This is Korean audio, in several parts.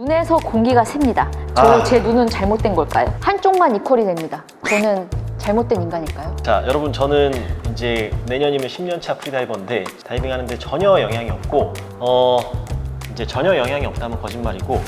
눈에서 공기가 셉니다. 제 눈은 잘못된 걸까요? 한쪽만 이퀄이 됩니다. 저는 잘못된 인간일까요? 자, 여러분, 저는 이제 내년이면 10년차 프리다이버인데 다이빙 하는데 전혀 영향이 없고 이제 전혀 영향이 없다면 거짓말이고.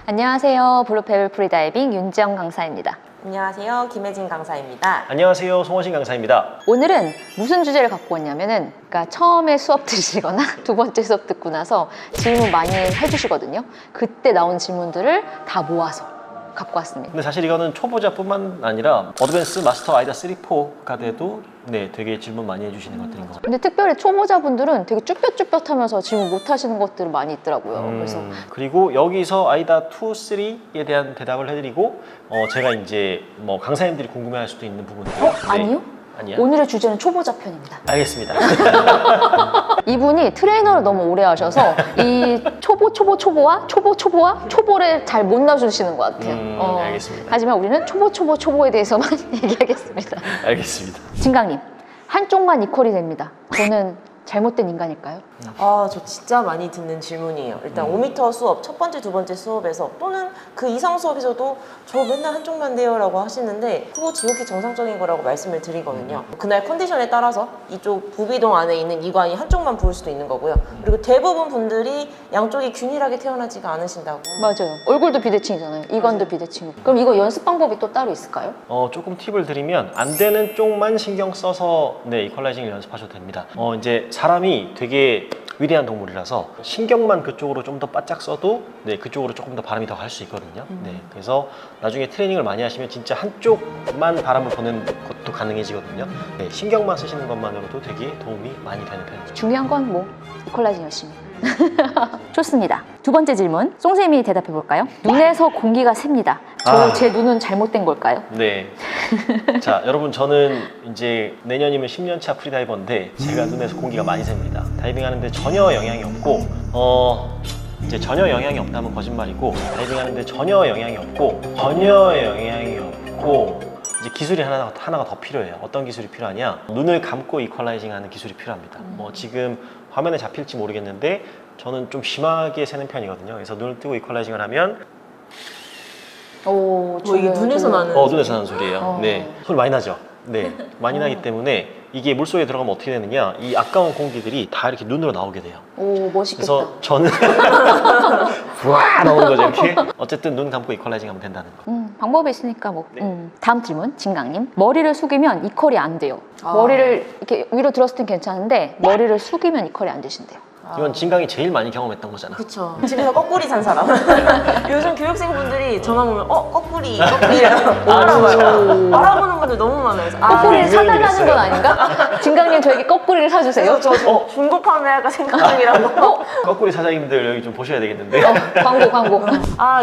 안녕하세요. 블루페블 프리다이빙 윤지영 강사입니다. 안녕하세요. 김혜진 강사입니다. 안녕하세요, 송원신 강사입니다. 오늘은 무슨 주제를 갖고 왔냐면은, 그러니까 처음에 수업 들으시거나 두 번째 수업 듣고 나서 질문 많이 해주시거든요. 그때 나온 질문들을 다 모아서 갖고 왔습니다. 근데 사실 이거는 초보자뿐만 아니라 어드밴스, 마스터, 아이다 3, 4가 돼도 되게 질문 많이 해주시는 것들인 것 같아요. 근데 특별히 초보자분들은 되게 쭈뼛쭈뼛하면서 질문 못 하시는 것들이 많이 있더라고요. 그래서 그리고 여기서 아이다 2, 3에 대한 대답을 해드리고 제가 이제 뭐 강사님들이 궁금해할 수도 있는 부분들. 아니요? 아니야? 오늘의 주제는 초보자 편입니다. 알겠습니다. 이분이 트레이너를 너무 오래 하셔서 이 초보와 초보를 잘 못 놔주시는 것 같아요. 알겠습니다. 하지만 우리는 초보에 대해서만 얘기하겠습니다. 알겠습니다. 진강님, 한쪽만 이퀄이 됩니다. 저는 잘못된 인간일까요? 저 진짜 많이 듣는 질문이에요. 일단 5m 수업, 첫 번째, 두 번째 수업에서 또는 그 이상 수업에서도 저 맨날 한쪽만 돼요 라고 하시는데 그거 지극히 정상적인 거라고 말씀을 드리거든요. 그날 컨디션에 따라서 이쪽 부비동 안에 있는 이관이 한쪽만 부을 수도 있는 거고요. 그리고 대부분 분들이 양쪽이 균일하게 태어나지가 않으신다고. 맞아요. 얼굴도 비대칭이잖아요. 이관도 비대칭이고. 그럼 이거 연습 방법이 또 따로 있을까요? 조금 팁을 드리면 안 되는 쪽만 신경 써서 이퀄라이징을 연습하셔도 됩니다. 이제 사람이 되게 위대한 동물이라서 신경만 그쪽으로 좀 더 바짝 써도 그쪽으로 조금 더 바람이 더 갈 수 있거든요. 그래서 나중에 트레이닝을 많이 하시면 진짜 한쪽만 바람을 보는 것도 가능해지거든요. 신경만 쓰시는 것만으로도 되게 도움이 많이 되는 편이죠. 중요한 건 뭐 이퀄라이징 열심히. 좋습니다. 두 번째 질문, 송쌤이 대답해 볼까요? 눈에서 공기가 셉니다. 제 눈은 잘못된 걸까요? 네. 자, 여러분, 저는 이제 내년이면 10년차 프리다이버인데 제가 눈에서 공기가 많이 셉니다. 다이빙 하는데 전혀 영향이 없고 이제 전혀 영향이 없다면 거짓말이고, 다이빙 하는데 전혀 영향이 없고 이제 기술이 하나가 더 필요해요. 어떤 기술이 필요하냐? 눈을 감고 이퀄라이징 하는 기술이 필요합니다. 지금 화면에 잡힐지 모르겠는데 저는 좀 심하게 새는 편이거든요. 그래서 눈을 뜨고 이퀄라이징을 하면 이게 눈에서 나는 눈에서 나는 소리예요. 네, 소리 많이 나죠. 네, 많이 나기 때문에 이게 물속에 들어가면 어떻게 되느냐, 이 아까운 공기들이 다 이렇게 눈으로 나오게 돼요. 오, 멋있겠다. 그래서 저는 와 나오는 거죠, 이렇게. 어쨌든 눈 감고 이퀄라이징 하면 된다는 거. 방법이 있으니까 뭐. 다음 질문, 진강님. 머리를 숙이면 이퀄이 안 돼요. 머리를 이렇게 위로 들었을 땐 괜찮은데 머리를 숙이면 이퀄이 안 되신대요. 이건 진강이 제일 많이 경험했던 거잖아. 그쵸. 집에서 거꾸리 산 사람. 요즘 교육생분들이 전화 오면 거꾸리라고 알아봐요. 알아보는 분들 너무 많아요. 그래서 거꾸리를 유명인이 사달라는 됐어요. 건 아닌가? 진강님 저에게 거꾸리를 사주세요. 저 중고 판매할까 생각 중이라고. 거꾸리 사장님들 여기 좀 보셔야 되겠는데. 광고.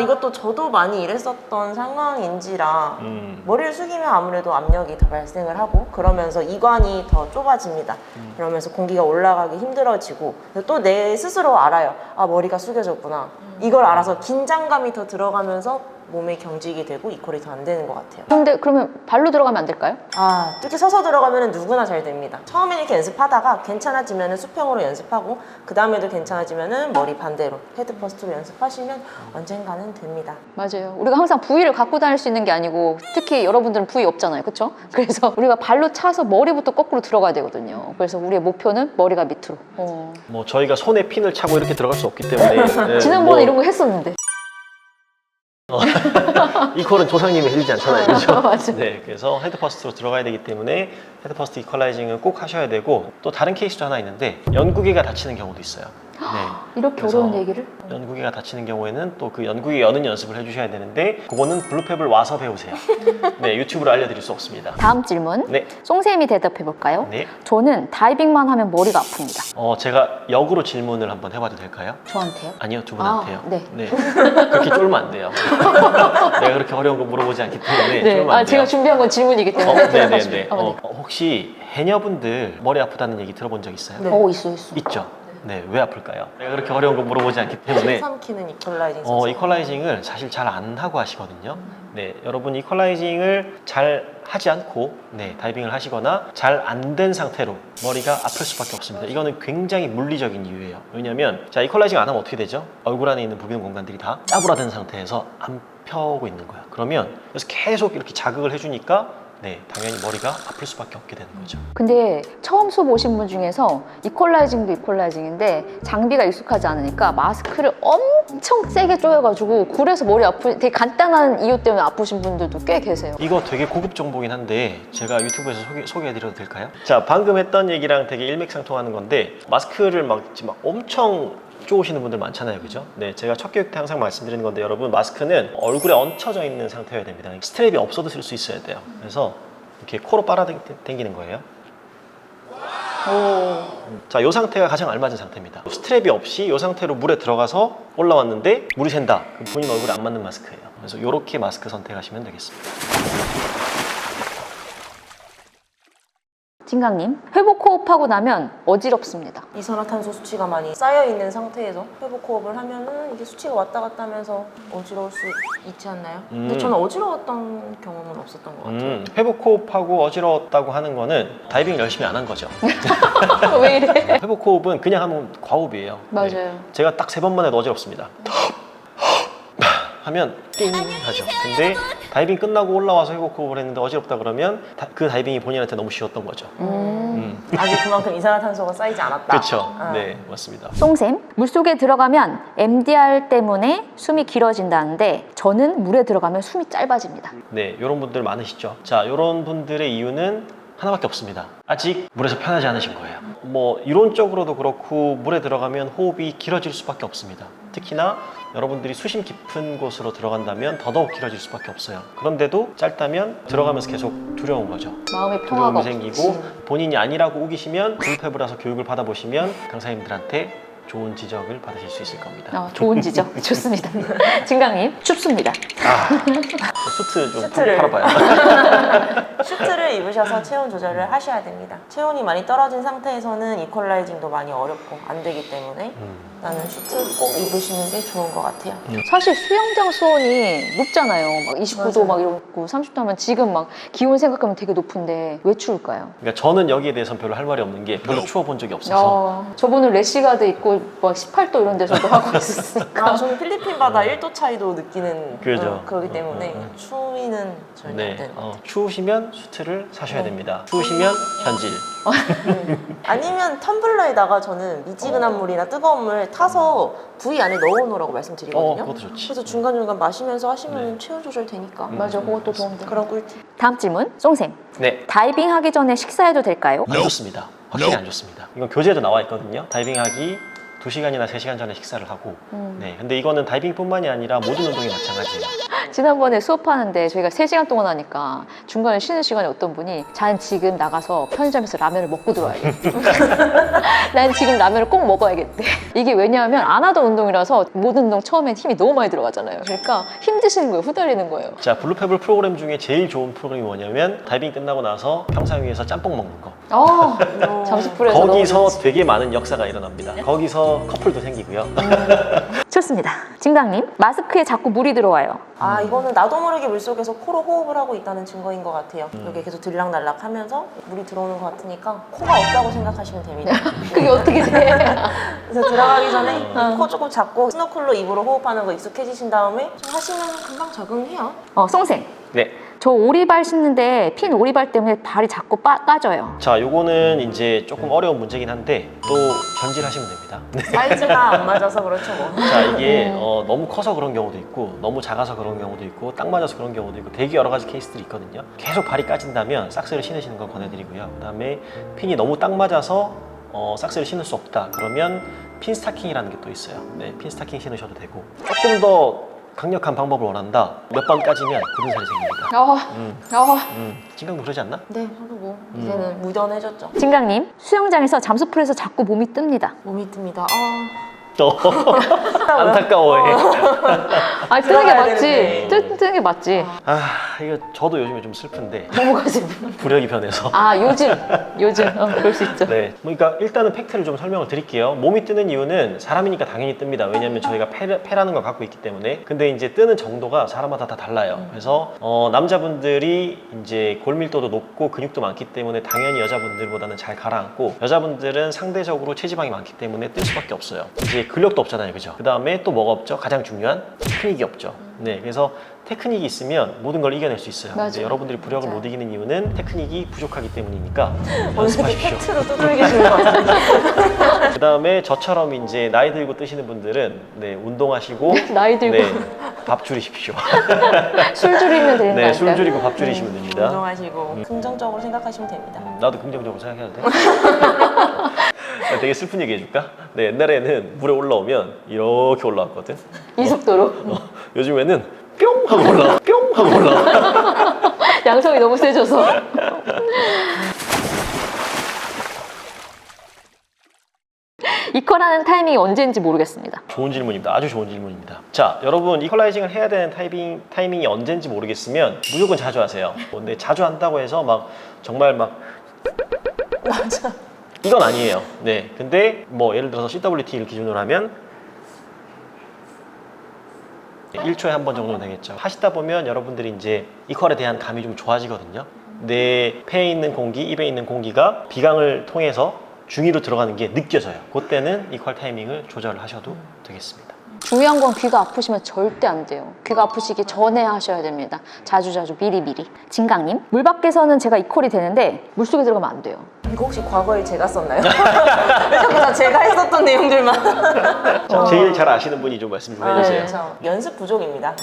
이것도 저도 많이 일했었던 상황인지라 머리를 숙이면 아무래도 압력이 더 발생을 하고 그러면서 이관이 더 좁아집니다. 그러면서 공기가 올라가기 힘들어지고 또 내 스스로 알아요. 머리가 숙여졌구나. 이걸 알아서 긴장감이 더 들어가면서 몸에 경직이 되고 이퀄이 더 안 되는 것 같아요. 근데 그러면 발로 들어가면 안 될까요? 특히 서서 들어가면 누구나 잘 됩니다. 처음에 이렇게 연습하다가 괜찮아지면 수평으로 연습하고 그 다음에도 괜찮아지면 머리 반대로 헤드 퍼스트로 연습하시면 언젠가는 됩니다. 맞아요. 우리가 항상 부위를 갖고 다닐 수 있는 게 아니고 특히 여러분들은 부위 없잖아요. 그렇죠? 그래서 우리가 발로 차서 머리부터 거꾸로 들어가야 되거든요. 그래서 우리의 목표는 머리가 밑으로. 저희가 손에 핀을 차고 이렇게 들어갈 수 없기 때문에 지난번에 이런 거 했었는데. 이퀄은 조상님이 해주지 않잖아요, 그렇죠? 맞아. 네, 그래서 헤드 퍼스트로 들어가야 되기 때문에 헤드 퍼스트 이퀄라이징은 꼭 하셔야 되고, 또 다른 케이스도 하나 있는데 연구개가 다치는 경우도 있어요. 네. 이렇게 그래서 어려운 얘기를? 연구개가 다치는 경우에는 또 그 연구개 여는 연습을 해주셔야 되는데 그거는 블루페블 와서 배우세요. 네, 유튜브로 알려드릴 수 없습니다. 다음 질문. 네. 송쌤이 대답해 볼까요? 네. 저는 다이빙만 하면 머리가 아픕니다. 제가 역으로 질문을 한번 해봐도 될까요? 저한테요? 아니요, 두 분한테요. 네. 그렇게 쫄면 안 돼요. 내가 그렇게 어려운 거 물어보지 않기 때문에 쫄면 안 돼요. 제가 준비한 건 질문이기 때문에. 네네네. 혹시 해녀분들 머리 아프다는 얘기 들어본 적 있어요? 네. 있어. 있죠? 네, 왜 아플까요? 내가 그렇게 어려운 거 물어보지 않기 때문에 삼키는 이퀄라이징 선수. 이퀄라이징을 사실 잘 안 하고 하시거든요. 네, 여러분 이퀄라이징을 잘 하지 않고 다이빙을 하시거나 잘 안 된 상태로 머리가 아플 수밖에 없습니다. 이거는 굉장히 물리적인 이유예요. 왜냐하면 자 이퀄라이징 안 하면 어떻게 되죠? 얼굴 안에 있는 부비동 공간들이 다 짜부라든 상태에서 안 펴고 있는 거야. 그러면 그래서 계속 이렇게 자극을 해주니까 당연히 머리가 아플 수밖에 없게 되는 거죠. 근데 처음 수업 오신 분 중에서 이퀄라이징도 이퀄라이징인데 장비가 익숙하지 않으니까 마스크를 엄청 세게 조여가지고 굴에서 머리 되게 간단한 이유 때문에 아프신 분들도 꽤 계세요. 이거 되게 고급 정보긴 한데 제가 유튜브에서 소개해드려도 될까요? 자, 방금 했던 얘기랑 되게 일맥상통하는 건데 마스크를 막 엄청 쪼으시는 분들 많잖아요, 그죠? 네, 제가 첫 교육 때 항상 말씀드리는 건데 여러분 마스크는 얼굴에 얹혀져 있는 상태여야 됩니다. 스트랩이 없어도 쓸 수 있어야 돼요. 그래서 이렇게 코로 빨아당기는 거예요. 자, 이 상태가 가장 알맞은 상태입니다. 스트랩이 없이 이 상태로 물에 들어가서 올라왔는데 물이 샌다. 그럼 본인 얼굴에 안 맞는 마스크예요. 그래서 이렇게 마스크 선택하시면 되겠습니다. 진강님, 회복 호흡하고 나면 어지럽습니다. 이산화탄소 수치가 많이 쌓여있는 상태에서 회복 호흡을 하면은 이게 수치가 왔다 갔다 하면서 어지러울 수 있지 않나요? 근데 저는 어지러웠던 경험은 없었던 것 같아요. 회복 호흡하고 어지러웠다고 하는 거는 다이빙을 열심히 안 한 거죠. 왜 이래? 회복 호흡은 그냥 하면 과호흡이에요. 맞아요. 네. 제가 딱 3번만 해도 어지럽습니다. 하면 띵 하죠. 근데 다이빙 끝나고 올라와서 회복 호흡을 했는데 어지럽다 그러면 그 다이빙이 본인한테 너무 쉬웠던 거죠. 아직 그만큼 이산화탄소가 쌓이지 않았다. 그렇죠. 네, 맞습니다. 송샘, 물속에 들어가면 MDR 때문에 숨이 길어진다는데 저는 물에 들어가면 숨이 짧아집니다. 네, 이런 분들 많으시죠. 자, 이런 분들의 이유는 하나밖에 없습니다. 아직 물에서 편하지 않으신 거예요. 뭐 이론적으로도 그렇고 물에 들어가면 호흡이 길어질 수밖에 없습니다. 특히나 여러분들이 수심 깊은 곳으로 들어간다면 더더욱 길어질 수밖에 없어요. 그런데도 짧다면 들어가면서 계속 두려운 거죠. 마음의 평화가 두려움이 생기고 본인이 아니라고 우기시면 불패불라서 교육을 받아보시면 강사님들한테 좋은 지적을 받으실 수 있을 겁니다. 좋은 지적. 좋습니다. 진강님, 춥습니다. 수트 좀 수트를. 팔아봐요. 슈트를 입으셔서 체온 조절을 하셔야 됩니다. 체온이 많이 떨어진 상태에서는 이퀄라이징도 많이 어렵고 안 되기 때문에 나는 슈트 꼭 입으시는 게 좋은 것 같아요. 사실 수영장 수온이 높잖아요. 막 29도 막 이러고 30도 하면 지금 막 기온 생각하면 되게 높은데 왜 추울까요? 그러니까 저는 여기에 대해서는 별로 할 말이 없는 게 별로 추워 본 적이 없어서 저분은 래시가드 입고 막 18도 이런 데서도 하고 있었으니까. 저는 필리핀 바다 1도 차이도 느끼는 그죠. 그렇기 때문에 추위는 전혀 안 되는 것 같아요. 추우시면 수트를 사셔야 됩니다. 추우시면 현질. 아니면 텀블러에다가 저는 미지근한 물이나 뜨거운 물 타서 부위 안에 넣어놓으라고 말씀드리거든요. 그것도 좋지. 그래서 중간중간 마시면서 하시면 체온 조절 되니까. 맞아, 그것도 도움돼. 그런 꿀팁. 다음 질문, 송샘. 네, 다이빙 하기 전에 식사해도 될까요? 안 좋습니다. 확실히 안 좋습니다. 이건 교재에도 나와 있거든요. 다이빙하기 2시간이나 3시간 전에 식사를 하고 네, 근데 이거는 다이빙뿐만이 아니라 모든 운동이 마찬가지예요. 지난번에 수업하는데 저희가 3시간 동안 하니까 중간에 쉬는 시간에 어떤 분이 난 지금 나가서 편의점에서 라면을 먹고 들어와야겠대. 난 지금 라면을 꼭 먹어야겠대. 이게 왜냐하면 안 하던 운동이라서 모든 운동 처음엔 힘이 너무 많이 들어가잖아요. 그러니까 힘드시는 거예요. 후달리는 거예요. 자, 블루페블 프로그램 중에 제일 좋은 프로그램이 뭐냐면 다이빙 끝나고 나서 평상 위에서 짬뽕 먹는 거. 잠수풀에서 거기서 되게 많은 역사가 일어납니다. 거기서 커플도 생기고요. 좋습니다. 진강님, 마스크에 자꾸 물이 들어와요. 이거는 나도 모르게 물속에서 코로 호흡을 하고 있다는 증거인 것 같아요. 여기 계속 들락날락 하면서 물이 들어오는 것 같으니까 코가 없다고 생각하시면 됩니다. 그게 어떻게 돼? 그래서 들어가기 전에 코 조금 잡고 스노클로 입으로 호흡하는 거 익숙해지신 다음에 좀 하시면 금방 적응해요. 송샘. 네. 저 오리발 신는데 핀 오리발 때문에 발이 자꾸 까져요. 자, 요거는 이제 조금 어려운 문제긴 한데 또 견질하시면 됩니다. 사이즈가 안 맞아서 그렇죠 뭐. 자, 이게 너무 커서 그런 경우도 있고 너무 작아서 그런 경우도 있고 딱 맞아서 그런 경우도 있고 되게 여러 가지 케이스들이 있거든요. 계속 발이 까진다면 삭스를 신으시는 걸 권해드리고요. 그 다음에 핀이 너무 딱 맞아서 삭스를 신을 수 없다 그러면 핀 스타킹이라는 게 또 있어요. 네, 핀 스타킹 신으셔도 되고 조금 더 강력한 방법을 원한다. 몇 번 까지면 굳은 살이 생깁니다. 진강도 그러지 않나? 네, 저도 뭐 이제는 무던해졌죠. 진강님, 수영장에서 잠수풀에서 자꾸 몸이 뜹니다. 몸이 뜹니다. 안타까워해. 뜨는 게 들어가야 맞지. 되는데. 뜨는 게 맞지. 이거 저도 요즘에 좀 슬픈데 뭐가 슬픈? 부력이 변해서. 아 요즘 그럴 수 있죠. 네, 그러니까 일단은 팩트를 좀 설명을 드릴게요. 몸이 뜨는 이유는 사람이니까 당연히 뜹니다. 왜냐하면 저희가 폐라는 걸 갖고 있기 때문에. 근데 이제 뜨는 정도가 사람마다 다 달라요. 그래서 남자분들이 이제 골밀도도 높고 근육도 많기 때문에 당연히 여자분들보다는 잘 가라앉고, 여자분들은 상대적으로 체지방이 많기 때문에 뜰 수밖에 없어요. 이제 근력도 없잖아요, 그죠? 그 다음에 또 뭐가 없죠? 가장 중요한 테크닉이 없죠. 네, 그래서 테크닉이 있으면 모든 걸 이겨낼 수 있어요. 맞아요. 근데 여러분들이 부력을 맞아요. 못 이기는 이유는 테크닉이 부족하기 때문이니까 어느 게 연습하십시오. 팩트로 두들기시는 것 같아요. 그 다음에 저처럼 이제 나이 들고 뜨시는 분들은 네, 운동하시고 나이 들고. 네, 밥 줄이십시오. 술 줄이면 되는 거 네, 술 아닐까요? 줄이고 밥 줄이시면 됩니다. 운동하시고 긍정적으로 생각하시면 됩니다. 나도 긍정적으로 생각해도 돼? 되게 슬픈 얘기 해줄까? 네, 옛날에는 물에 올라오면 이렇게 올라왔거든. 이 속도로. 요즘에는 뿅 하고 올라와. 뿅 하고 올라와. 양성이 너무 세져서. 이퀄하는 타이밍이 언제인지 모르겠습니다. 좋은 질문입니다. 아주 좋은 질문입니다. 자, 여러분 이퀄라이징을 해야 되는 타이밍이 언제인지 모르겠으면 무조건 자주 하세요. 근데 자주 한다고 해서 막 정말 막 맞아. 이건 아니에요. 네, 근데 뭐 예를 들어서 CWT를 기준으로 하면 1초에 한 번 정도는 되겠죠. 하시다 보면 여러분들이 이제 이퀄에 대한 감이 좀 좋아지거든요. 내 폐에 있는 공기, 입에 있는 공기가 비강을 통해서 중위로 들어가는 게 느껴져요. 그때는 이퀄 타이밍을 조절을 하셔도 되겠습니다. 중요한 건 귀가 아프시면 절대 안 돼요. 귀가 아프시기 전에 하셔야 됩니다. 자주자주 미리미리. 진강님, 물 밖에서는 제가 이퀄이 되는데 물속에 들어가면 안 돼요. 이거 혹시 과거에 제가 썼나요? 왜 자꾸 다 제가 했었던 내용들만. 제일 잘 아시는 분이 좀 말씀 좀 해주세요. 그렇죠. 연습 부족입니다.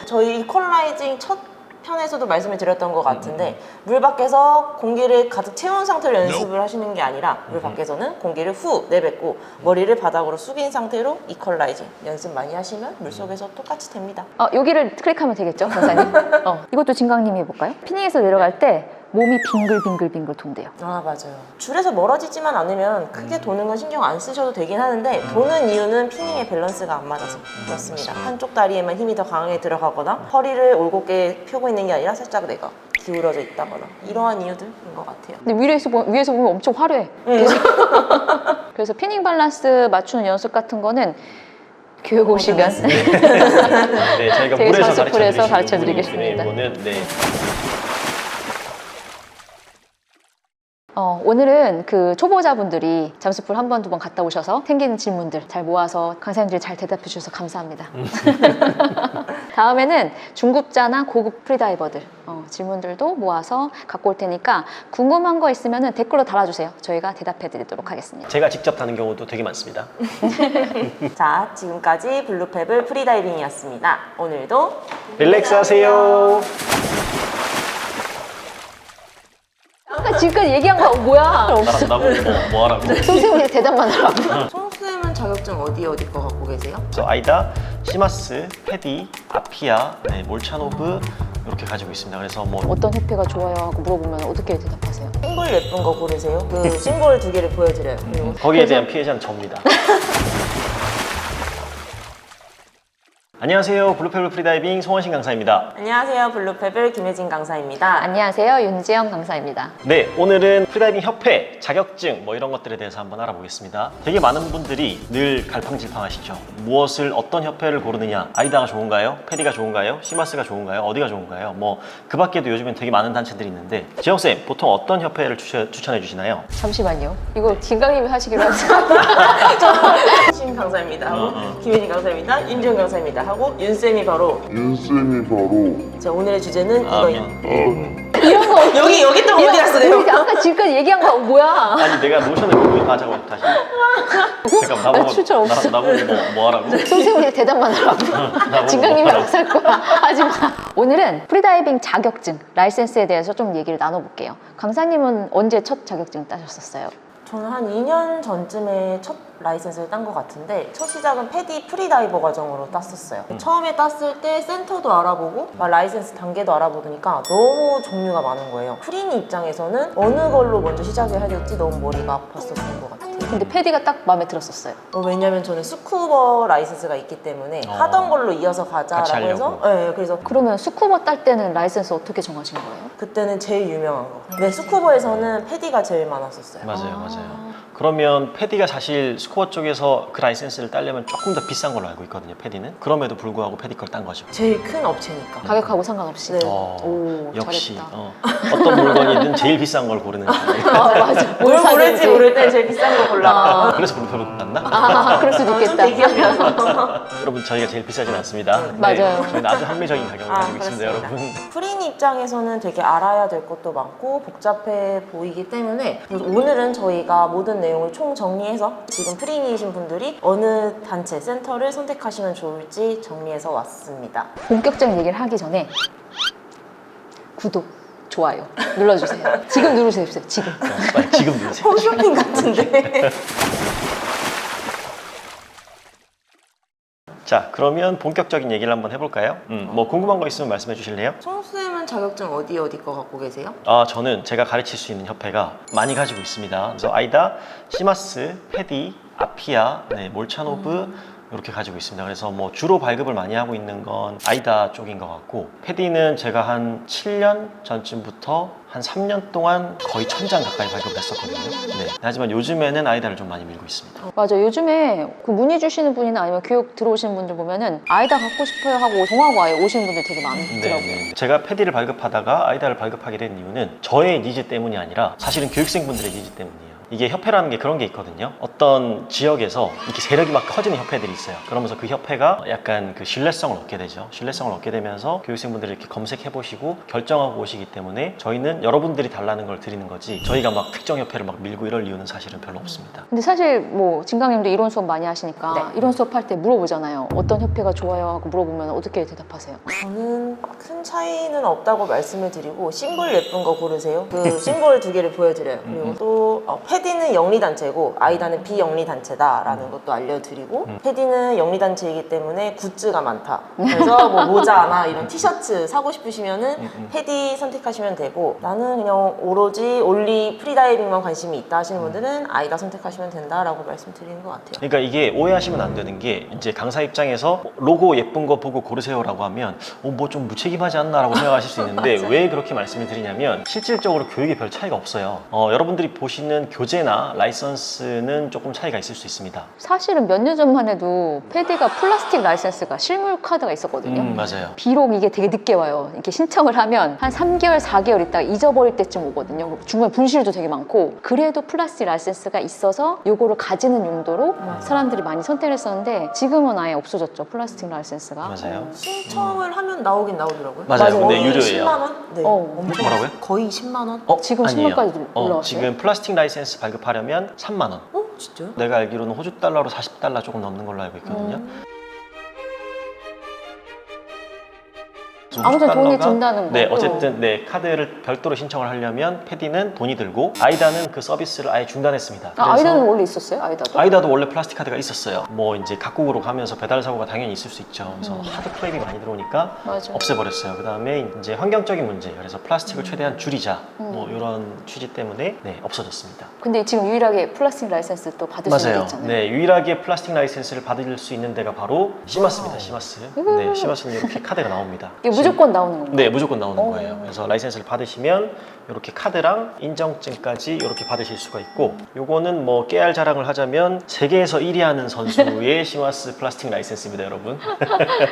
저희 이퀄라이징 첫 편에서도 말씀을 드렸던 것 같은데 물 밖에서 공기를 가득 채운 상태로 연습을 하시는 게 아니라 물 밖에서는 공기를 후 내뱉고 머리를 바닥으로 숙인 상태로 이퀄라이징 연습 많이 하시면 물속에서 똑같이 됩니다. 여기를 클릭하면 되겠죠, 강사님? 이것도 진강님이 해볼까요? 피닝에서 내려갈 때 몸이 빙글빙글빙글 돈대요. 아 맞아요. 줄에서 멀어지지만 않으면 크게 도는 건 신경 안 쓰셔도 되긴 하는데 도는 이유는 피닝의 밸런스가 안 맞아서 그렇습니다. 한쪽 다리에만 힘이 더 강하게 들어가거나 허리를 올곧게 펴고 있는 게 아니라 살짝 내가 기울어져 있다거나 이러한 이유들인 것 같아요. 근데 위에서 보면 엄청 화려해. 그래서 피닝 밸런스 맞추는 연습 같은 거는 교육 오시면 네, 저희가 되게 물에서 자습풀에서 가르쳐드리겠습니다. 가르쳐드리겠습니다. 이거는 네. 오늘은 그 초보자분들이 잠수풀 한 번, 두 번 갔다 오셔서 생기는 질문들 잘 모아서 강사님들이 잘 대답해 주셔서 감사합니다. 다음에는 중급자나 고급 프리다이버들 질문들도 모아서 갖고 올 테니까 궁금한 거 있으면 댓글로 달아주세요. 저희가 대답해 드리도록 하겠습니다. 제가 직접 타는 경우도 되게 많습니다. 자, 지금까지 블루페블 프리다이빙이었습니다. 오늘도 릴렉스 하세요. 아까 지금까지 얘기한 거 뭐야? 없어. 나보고 뭐 하라고? 선생님이 대답만 하라고. 송쌤은 자격증 어디 거 갖고 계세요? 그래서 아이다, 시마스, 패디, 아피아, 네, 몰차노브 이렇게 가지고 있습니다. 그래서 뭐 어떤 협회가 좋아요 하고 물어보면 어떻게 대답하세요? 심볼 예쁜 거 고르세요. 그 심볼 2개를 보여드려요. 그리고 거기에 대한 피해자는 접니다. 안녕하세요. 블루페블 프리다이빙 송원신 강사입니다. 안녕하세요. 블루페블 김혜진 강사입니다. 안녕하세요. 윤지영 강사입니다. 네, 오늘은 프리다이빙 협회 자격증 뭐 이런 것들에 대해서 한번 알아보겠습니다. 되게 많은 분들이 늘 갈팡질팡하시죠. 무엇을 어떤 협회를 고르느냐? 아이다가 좋은가요? 패디가 좋은가요? 시마스가 좋은가요? 어디가 좋은가요? 뭐 그 밖에도 요즘엔 되게 많은 단체들이 있는데 지영쌤 보통 어떤 협회를 추천해 주시나요? 잠시만요. 이거 진강님이 하시기로 하죠. 신 강사입니다 하고 김혜진 강사입니다. 윤지영 강사입니다 하고 윤쌤이 바로 자, 오늘의 주제는 이거입니다. 이런 거 여기 또 어디 갔어 내가? 우리 아까 지금까지 얘기한 거 뭐야? 아니 내가 노션을 보고 잠깐만 다시 잠깐 나보고 추천 없어. 나보고 뭐 하라고? 선생님이 대답만 하라고. 진강님이 락살 거야. 하지 마. 오늘은 프리다이빙 자격증, 라이센스에 대해서 좀 얘기를 나눠볼게요. 강사님은 언제 첫 자격증 따셨었어요? 저는 한 2년 전쯤에 첫 라이센스를 딴 것 같은데 첫 시작은 패디 프리다이버 과정으로 땄었어요. 처음에 땄을 때 센터도 알아보고 막 라이센스 단계도 알아보니까 너무 종류가 많은 거예요. 프리니 입장에서는 어느 걸로 먼저 시작을 해야 될지 너무 머리가 아팠었던 것 같아요. 근데 패디가 딱 마음에 들었었어요. 왜냐면 저는 스쿠버 라이센스가 있기 때문에 하던 걸로 이어서 같이 가자라고 해서 하려고. 네, 그래서 그러면 스쿠버 딸 때는 라이센스 어떻게 정하신 거예요? 그때는 제일 유명한 거. 네, 스쿠버에서는 패디가 제일 많았었어요. 맞아요, 맞아요. 그러면 패디가 사실 스코어 쪽에서 그 라이센스를 따려면 조금 더 비싼 걸로 알고 있거든요, 패디는. 그럼에도 불구하고 패디 걸 딴 거죠. 제일 큰 업체니까. 가격하고 상관없이. 네. 오, 역시 잘했다. 어떤 물건이든 제일 비싼 걸 고르는 거예요. 아, 맞아. 뭘 고를지 사는지. 모를 때 제일 비싼 거 골라. 그래서 물품을 났나? 아, 그럴 수도 좀 있겠다. 대기업이라서. 여러분 저희가 제일 비싸진 않습니다. 맞아요. 저희는 아주 합리적인 가격을 가지고 있습니다, 그렇습니다. 여러분. 프린 입장에서는 되게 알아야 될 것도 많고 복잡해 보이기 때문에 그래서 오늘은 저희가 모든 내용을 총 정리해서 지금 프린이신 분들이 어느 단체, 센터를 선택하시면 좋을지 정리해서 왔습니다. 본격적인 얘기를 하기 전에 구독, 좋아요 눌러주세요. 지금 누르세요. 지금. 빨리 지금 누르세요. 홈쇼핑 같은데. 자, 그러면 본격적인 얘기를 한번 해볼까요? 뭐 궁금한 거 있으면 말씀해 주실래요? 송수쌤은 자격증 어디 거 갖고 계세요? 저는 제가 가르칠 수 있는 협회가 많이 가지고 있습니다. 그래서 아이다, 시마스, 패디, 아피아, 몰차노브 이렇게 가지고 있습니다. 그래서 뭐 주로 발급을 많이 하고 있는 건 아이다 쪽인 것 같고, 패디는 제가 한 7년 전쯤부터 한 3년 동안 거의 1000장 가까이 발급을 했었거든요. 네. 하지만 요즘에는 아이다를 좀 많이 밀고 있습니다. 맞아. 요즘에 그 문의 주시는 분이나 아니면 교육 들어오시는 분들 보면은 아이다 갖고 싶어요 하고 정하고 아예 오시는 분들 되게 많더라고요. 네. 제가 패디를 발급하다가 아이다를 발급하게 된 이유는 저의 니즈 때문이 아니라 사실은 교육생분들의 니즈 때문이에요. 이게 협회라는 게 그런 게 있거든요. 어떤 지역에서 이렇게 세력이 막 커지는 협회들이 있어요. 그러면서 그 협회가 약간 그 신뢰성을 얻게 되죠. 신뢰성을 얻게 되면서 교육생분들이 이렇게 검색해 보시고 결정하고 오시기 때문에 저희는 여러분들이 달라는 걸 드리는 거지, 저희가 막 특정 협회를 막 밀고 이럴 이유는 사실은 별로 없습니다. 근데 사실 뭐 진강님도 이론 수업 많이 하시니까 네. 이론 수업 할 때 물어보잖아요. 어떤 협회가 좋아요 하고 물어보면 어떻게 대답하세요? 저는 큰 차이는 없다고 말씀을 드리고 심볼 예쁜 거 고르세요. 그 심볼 두 개를 보여드려요. 그리고 또 패디는 영리단체고 아이다는 비영리단체다라는 것도 알려드리고, 패디는 영리단체이기 때문에 굿즈가 많다. 그래서 뭐 모자나 이런 티셔츠 사고 싶으시면은 패디 선택하시면 되고, 나는 그냥 오로지 올리 프리다이빙만 관심이 있다 하시는 분들은 아이다 선택하시면 된다라고 말씀드리는 것 같아요. 그러니까 이게 오해하시면 안 되는 게, 이제 강사 입장에서 로고 예쁜 거 보고 고르세요라고 하면 뭐 좀 무책임하지 않나라고 생각하실 수 있는데 왜 그렇게 말씀을 드리냐면, 실질적으로 교육에 별 차이가 없어요. 여러분들이 보시는 교재나 라이선스는 조금 차이가 있을 수 있습니다. 사실은 몇 년 전만 해도 패디가 플라스틱 라이센스가 실물 카드가 있었거든요. 맞아요. 비록 이게 되게 늦게 와요. 이렇게 신청을 하면 한 3개월, 4개월 있다가 잊어버릴 때쯤 오거든요. 중간에 분실도 되게 많고, 그래도 플라스틱 라이센스가 있어서 요거를 가지는 용도로 사람들이 많이 선택을 했었는데 지금은 아예 없어졌죠, 플라스틱 라이센스가. 맞아요. 신청을 하면 나오긴 나오더라고요. 맞아요. 근데 거의 유료예요. 10만 원? 네. 엄청 뭐라고요? 거의 10만 원? 지금 아니에요. 10만까지 올라왔어요? 지금 플라스틱 라이센스 발급하려면 3만 원. 진짜요? 내가 알기로는 호주 달러로 40달러 조금 넘는 걸로 알고 있거든요. 아무튼 돈이 달러가- 든다는 거. 네, 어쨌든 카드를 별도로 신청을 하려면 패디는 돈이 들고, 아이다는 그 서비스를 아예 중단했습니다. 그래서 아이다는 원래 있었어요? 아이다도? 아이다도 원래 플라스틱 카드가 있었어요. 뭐 이제 각국으로 가면서 배달 사고가 당연히 있을 수 있죠. 그래서 하드 클레임이 많이 들어오니까 맞아. 없애버렸어요. 그 다음에 이제 환경적인 문제, 그래서 플라스틱을 최대한 줄이자, 뭐 이런 취지 때문에 없어졌습니다. 근데 지금 유일하게 플라스틱 라이센스 또 받을 수 맞아요. 있잖아요. 네, 유일하게 플라스틱 라이센스를 받을 수 있는 데가 바로 시마스입니다. 시마스. 네, 시마스는 이렇게 카드가 나옵니다. 이게 무조건 나오는 건가요? 네, 무조건 나오는 오. 거예요. 그래서 라이센스를 받으시면 이렇게 카드랑 인정증까지 이렇게 받으실 수가 있고, 요거는 뭐 깨알 자랑을 하자면 세계에서 1위 하는 선수의 시마스 플라스틱 라이센스입니다, 여러분.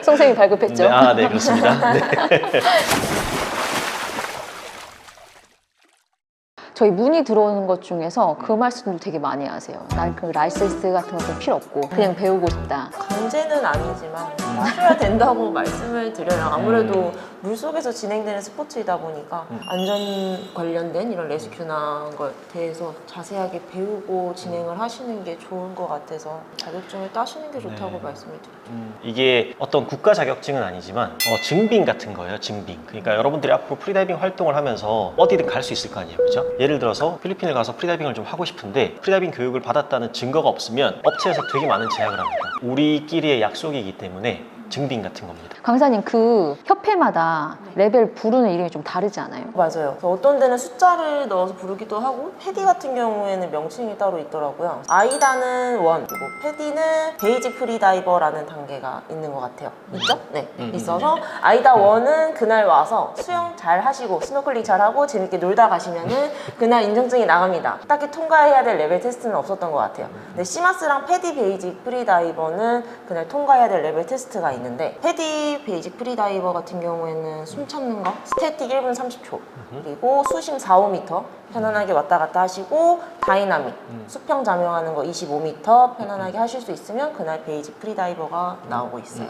선생님이 발급했죠? 네, 네, 그렇습니다. 네. 저희 문의 들어오는 것 중에서 그 말씀도 되게 많이 하세요. 난 그 라이센스 같은 것도 필요 없고 그냥 배우고 싶다. 강제는 아니지만 하셔야 된다고 말씀을 드려요. 아무래도 물속에서 진행되는 스포츠이다 보니까 안전 관련된 이런 레스큐나 것에 대해서 자세하게 배우고 진행을 하시는 게 좋은 것 같아서 자격증을 따시는 게 좋다고 말씀을 드려요. 이게 어떤 국가 자격증은 아니지만 증빙 같은 거예요. 증빙. 그러니까 여러분들이 앞으로 프리다이빙 활동을 하면서 어디든 갈 수 있을 거 아니에요, 그죠? 예를 들어서 필리핀을 가서 프리다이빙을 좀 하고 싶은데 프리다이빙 교육을 받았다는 증거가 없으면 업체에서 되게 많은 제약을 합니다. 우리끼리의 약속이기 때문에 증빙 같은 겁니다. 강사님 그 협회마다 레벨 부르는 이름이 좀 다르지 않아요? 맞아요. 그래서 어떤 데는 숫자를 넣어서 부르기도 하고 패디 같은 경우에는 명칭이 따로 있더라고요. 아이다는 1, 그리고 패디는 베이직 프리다이버라는 단계가 있는 것 같아요. 있죠? 네. 있어서 아이다 1은 그날 와서 수영 잘 하시고 스노클링 잘 하고 재밌게 놀다 가시면은 그날 인증증이 나갑니다. 딱히 통과해야 될 레벨 테스트는 없었던 것 같아요. 근데 시마스랑 패디 베이직 프리다이버는 그날 통과해야 될 레벨 테스트가 있는데 패디 베이직 프리다이버 같은 경우에는 숨 참는 거 스태틱 1분 30초 그리고 수심 4, 5m 편안하게 왔다 갔다 하시고 다이나믹 수평 잠영하는 거 25m 편안하게 하실 수 있으면 그날 베이직 프리다이버가 나오고 있어요.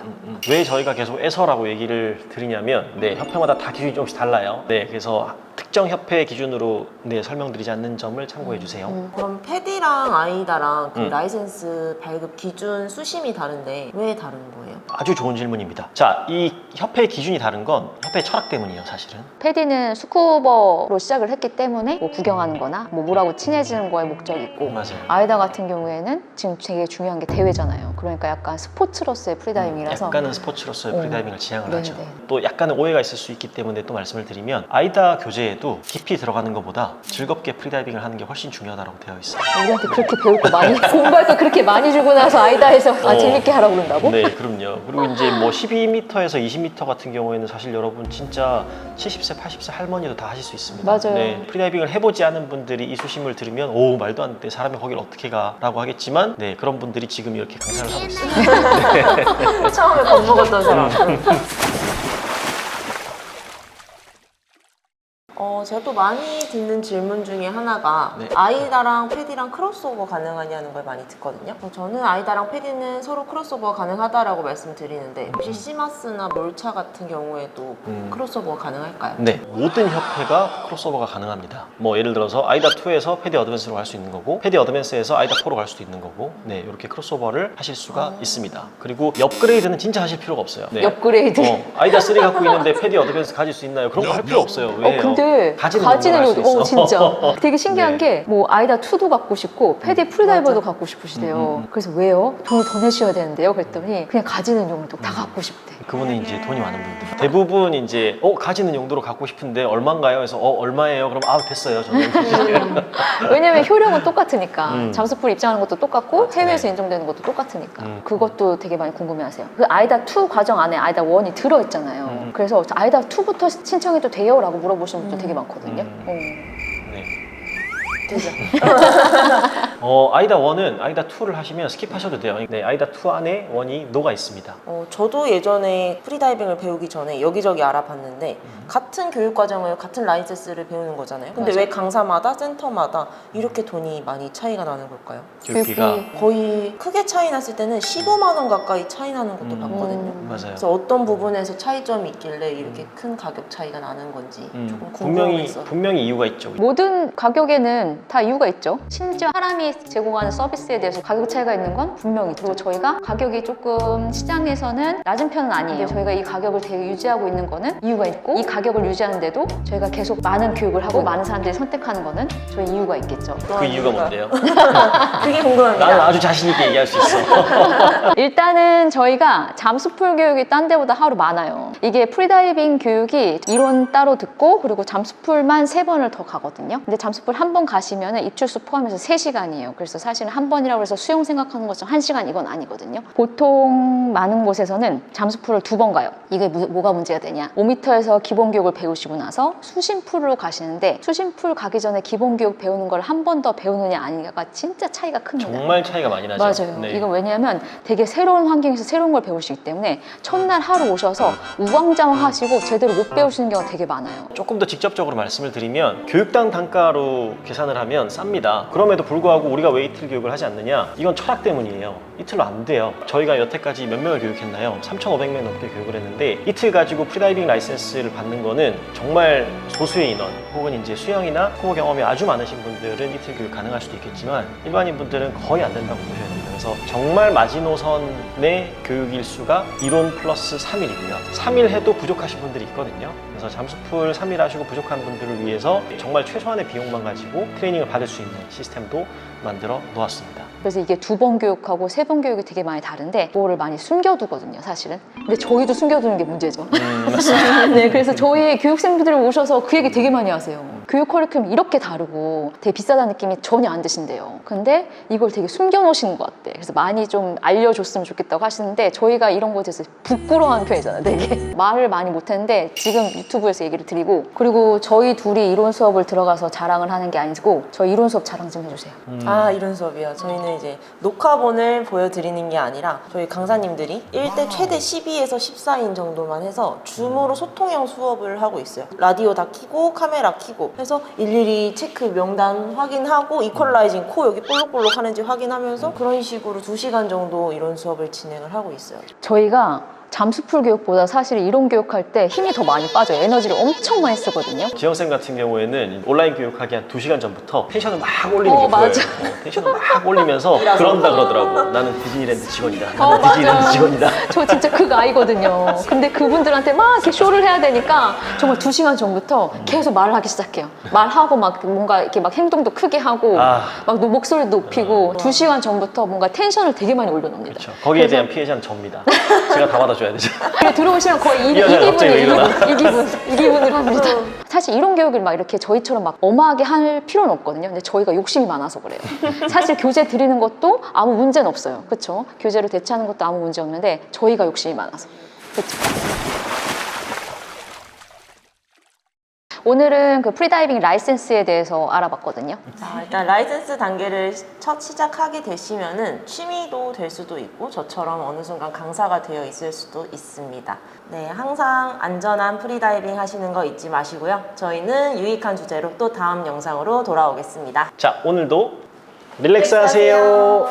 왜 저희가 계속 에서라고 얘기를 드리냐면 네, 협회마다 다 기준이 조금씩 달라요. 네, 그래서 특정 협회 기준으로 네, 설명드리지 않는 점을 참고해 주세요. 그럼 패디랑 아이다랑 그 라이센스 발급 기준 수심이 다른데 왜 다른 거예요? 아주 좋은 질문입니다. 자, 이 협회 기준이 다른 건 협회 철학 때문이에요, 사실은. 패디는 스쿠버로 시작을 했기 때문에 뭐 구경하는 거나 뭐 물하고 친해지는 거에 목적이 있고 맞아요. 아이다 같은 경우에는 지금 되게 중요한 게 대회잖아요. 그러니까 약간 스포츠로서의 프리다이빙이라서 약간은 스포츠로서의 프리다이빙을 지향을 하죠. 네네. 또 약간의 오해가 있을 수 있기 때문에 또 말씀을 드리면 아이다 교재에도 깊이 들어가는 것보다 즐겁게 프리다이빙을 하는 게 훨씬 중요하다고 되어 있어요. 우리한테 그렇게 배울 거 많이 공부할 거 그렇게 많이 주고 나서 아이다에서 재밌게 하라고 그런다고? 네, 그럼요. 그리고 이제 뭐 12m에서 20m 같은 경우에는 사실 여러분 진짜 70세, 80세 할머니도 다 하실 수 있습니다. 맞아요. 네, 프리다이빙을 해보지 않은 분들이 이 수심을 들으면 오, 말도 안 돼. 사람이 거길 어떻게 가? 라고 하겠지만 네, 그런 분들이 지금 이렇게 강사를 하고 있어요. 처음에 겁먹었던 사람. 제가 또 많이 듣는 질문 중에 하나가 네. 아이다랑 패디랑 크로스오버 가능하냐는 걸 많이 듣거든요. 저는 아이다랑 패디는 서로 크로스오버 가능하다라고 말씀드리는데 혹시 시마스나 몰차 같은 경우에도 크로스오버 가능할까요? 네, 모든 협회가 크로스오버가 가능합니다. 뭐 예를 들어서 아이다 2에서 패디 어드밴스로 갈 수 있는 거고 패디 어드밴스에서 아이다 4로 갈 수도 있는 거고 네, 이렇게 크로스오버를 하실 수가 있습니다. 그리고 업그레이드는 진짜 하실 필요가 없어요. 네. 업그레이드. 아이다 3 갖고 있는데 패디 어드밴스 가질 수 있나요? 그런 거 할 필요 없어요. 왜요? 근데 가지는 용도로 할수 용도, 있어. 진짜 되게 신기한 네. 게 뭐 아이다 2도 갖고 싶고 패디 프리다이버도 갖고 싶으시대요. 그래서 왜요? 돈을 더 내셔야 되는데요. 그랬더니 그냥 가지는 용도 다 갖고 싶대. 그분은 이제 돈이 많은 분들. 대부분 이제 가지는 용도로 갖고 싶은데 얼마인가요? 그래서 얼마예요? 그럼 됐어요. 저는. 왜냐면 효력은 똑같으니까 잠수풀 입장하는 것도 똑같고 해외에서 네. 인정되는 것도 똑같으니까 그것도 되게 많이 궁금해하세요. 그 아이다 2 과정 안에 아이다 1이 들어있잖아요. 그래서 아이다 2부터 신청해도 돼요? 라고 물어보시는 분도 되게 많거든요. 네. 되죠. 아이다 1은 아이다 2를 하시면 스킵하셔도 돼요. 네, 아이다 2 안에 1이 노가 있습니다. 저도 예전에 프리다이빙을 배우기 전에 여기저기 알아봤는데 같은 교육과정을 같은 라이센스를 배우는 거잖아요. 근데 맞아. 왜 강사마다 센터마다 이렇게 돈이 많이 차이가 나는 걸까요? 교육비가 거의 크게 차이 났을 때는 15만 원 가까이 차이 나는 것도 봤거든요. 맞아요. 그래서 어떤 부분에서 차이점이 있길래 이렇게 큰 가격 차이가 나는 건지 조금 궁금해서. 분명히 이유가 있죠. 모든 가격에는 다 이유가 있죠. 심지어 사람이 제공하는 서비스에 대해서 가격 차이가 있는 건 분명히 있고 저희가 가격이 조금 시장에서는 낮은 편은 아니에요. 저희가 이 가격을 되게 유지하고 있는 거는 이유가 있고 이 가격을 유지하는데도 저희가 계속 많은 교육을 하고 많은 사람들이 선택하는 거는 저희 이유가 있겠죠. 그 이유가 뭔데요? 그게 궁금합니다. 나는 아주 자신 있게 얘기할 수 있어. 일단은 저희가 잠수풀 교육이 딴 데보다 하루 많아요. 이게 프리다이빙 교육이 이론 따로 듣고 그리고 잠수풀만 3번을 더 가거든요. 근데 잠수풀 한 번 가시면 입출수 포함해서 3시간이에요. 그래서 사실은 한 번이라고 해서 수영 생각하는 것처럼 1시간 이건 아니거든요. 보통 많은 곳에서는 잠수풀을 2번 가요. 이게 뭐가 문제가 되냐? 5m에서 기본 교육을 배우시고 나서 수심풀로 가시는데 수심풀 가기 전에 기본 교육 배우는 걸 한 번 더 배우느냐 아니냐가 진짜 차이가 큽니다. 정말 차이가 많이 나죠. 맞아요. 네. 이건 왜냐하면 되게 새로운 환경에서 새로운 걸 배우시기 때문에 첫날 하루 오셔서 우왕좌왕하시고 제대로 못 배우시는 경우가 되게 많아요. 조금 더 직접적으로 말씀을 드리면 교육당 단가로 계산을 하면 쌉니다. 그럼에도 불구하고 우리가 왜 이틀 교육을 하지 않느냐? 이건 철학 때문이에요. 이틀로 안 돼요. 저희가 여태까지 몇 명을 교육했나요? 3,500명 넘게 교육을 했는데 이틀 가지고 프리다이빙 라이센스를 받는 거는 정말 소수의 인원 혹은 이제 수영이나 스쿠버 경험이 아주 많으신 분들은 이틀 교육 가능할 수도 있겠지만 일반인 분들은 거의 안 된다고 보셔야 됩니다. 그래서 정말 마지노선의 교육 일수가 이론 플러스 3일이고요. 3일 해도 부족하신 분들이 있거든요. 그래서 잠수풀 3일 하시고 부족한 분들을 위해서 정말 최소한의 비용만 가지고 트레이닝을 받을 수 있는 시스템도 만들어 놓았습니다. 그래서 이게 2번 교육하고 3번 교육이 되게 많이 다른데 그거를 많이 숨겨두거든요, 사실은. 근데 저희도 숨겨두는 게 문제죠. 맞습니다. 네, 그래서 저희 교육생분들이 오셔서 그 얘기 되게 많이 하세요. 교육 커리큘um 이렇게 다르고 되게 비싸다는 느낌이 전혀 안 드신대요. 근데 이걸 되게 숨겨놓으시는 것 같대. 그래서 많이 좀 알려줬으면 좋겠다고 하시는데 저희가 이런 거에 대해서 부끄러워하는 편이잖아요, 되게. 말을 많이 못했는데 지금 유튜브에서 얘기를 드리고, 그리고 저희 둘이 이론 수업을 들어가서 자랑을 하는 게 아니고 저희 이론 수업 자랑 좀 해주세요. 아, 이런 수업이요. 저희는 이제 녹화본을 보여드리는 게 아니라 저희 강사님들이 1대 최대 12에서 14인 정도만 해서 줌으로 소통형 수업을 하고 있어요. 라디오 다 켜고 카메라 켜고 해서 일일이 체크 명단 확인하고 이퀄라이징 코 여기 볼록볼록 하는지 확인하면서 그런 식으로 2시간 정도 이런 수업을 진행을 하고 있어요. 저희가 잠수풀 교육보다 사실 이론 교육할 때 힘이 더 많이 빠져요. 에너지를 엄청 많이 쓰거든요. 지영쌤 같은 경우에는 온라인 교육하기 한 2시간 전부터 텐션을 막 올리는 게 보여요. 맞아. 텐션을 막 올리면서 그런다 그러더라고. 나는 디즈니랜드 직원이다. 나는 맞아요. 디즈니랜드 직원이다. 저 진짜 그 아이거든요. 근데 그분들한테 막 이렇게 쇼를 해야 되니까 정말 2시간 전부터 계속 말을 하기 시작해요. 말하고 막 뭔가 이렇게 막 행동도 크게 하고 막 목소리도 높이고 2시간 전부터 뭔가 텐션을 되게 많이 올려놓습니다. 그렇죠. 거기에 대한 피해자는 접니다. 제가 다 받아줘야 되죠. 그리고 들어오시면 거의 이 여자가 갑자기 왜 이러나? 이 기분을 합니다. 사실 이론 교육을 막 이렇게 저희처럼 막 엄하게 할 필요는 없거든요. 근데 저희가 욕심이 많아서 그래요. 사실 교재 드리는 것도 아무 문제는 없어요. 그렇죠? 교재로 대체하는 것도 아무 문제 없는데 저희가 욕심이 많아서. 그렇죠? 오늘은 그 프리다이빙 라이센스에 대해서 알아봤거든요. 자, 일단 라이센스 단계를 첫 시작하게 되시면은 취미도 될 수도 있고 저처럼 어느 순간 강사가 되어 있을 수도 있습니다. 네, 항상 안전한 프리다이빙 하시는 거 잊지 마시고요. 저희는 유익한 주제로 또 다음 영상으로 돌아오겠습니다. 자, 오늘도 릴렉스 하세요.